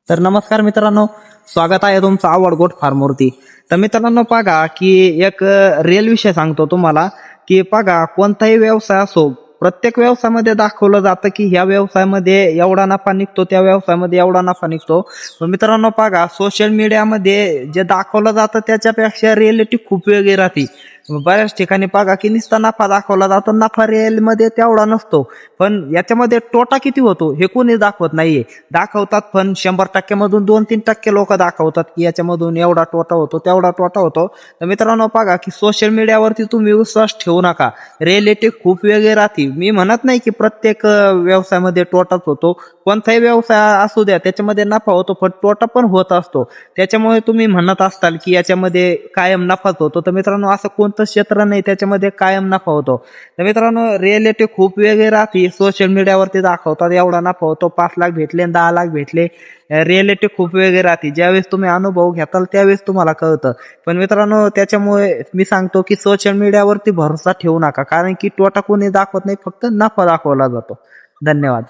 तर नमस्कार मित्रांनो, स्वागत आहे तुमचं आवड गोट फार्मवरती. तर मित्रांनो बघा की एक रिअल विषय सांगतो तुम्हाला की बघा कोणताही व्यवसाय असो, प्रत्येक व्यवसायामध्ये दाखवलं जातं की ह्या व्यवसायामध्ये एवढा नफा निघतो, त्या व्यवसायामध्ये एवढा नफा निघतो. पण मित्रांनो बघा सोशल मीडियामध्ये जे दाखवलं जातं त्याच्यापेक्षा रिअलिटी खूप वेगळी राहते. बऱ्याच ठिकाणी बघा की नुसता नफा दाखवला जातो, नफा रिअल मध्ये तेवढा नसतो. पण याच्यामध्ये तोटा किती होतो हे कोणी दाखवत नाहीये. दाखवतात पण 100% मधून 2-3% लोक दाखवतात की याच्यामधून एवढा तोटा होतो, तेवढा तोटा होतो. तर मित्रांनो बघा की सोशल मीडियावरती तुम्ही विश्वास ठेवू नका. रिअलिटी खूप वेगळी राहते. मी म्हणत नाही की प्रत्येक व्यवसायामध्ये तोटाच होतो. कोणताही व्यवसाय असू द्या त्याच्यामध्ये नफा होतो पण तोटा पण होत असतो. त्याच्यामुळे तुम्ही म्हणत असताल की याच्यामध्ये कायम नफाच होतो. तर मित्रांनो असं कोणतं क्षेत्र नाही त्याच्यामध्ये कायम नफा होतो. तर मित्रांनो रिअलिटी खूप वेगळी राहते. सोशल मीडियावरती दाखवतात एवढा नफा होतो, 5 लाख भेटले 10 लाख भेटले. रिअलिटी खूप वेगळी राहते. ज्यावेळेस तुम्ही अनुभव घेताल त्यावेळेस तुम्हाला कळतं. पण मित्रांनो त्याच्यामुळे मी सांगतो की सोशल मीडियावरती भरोसा ठेवू नका, कारण की तोटा कोणी दाखवत नाही, फक्त नफा दाखवला जातो. धन्यवाद.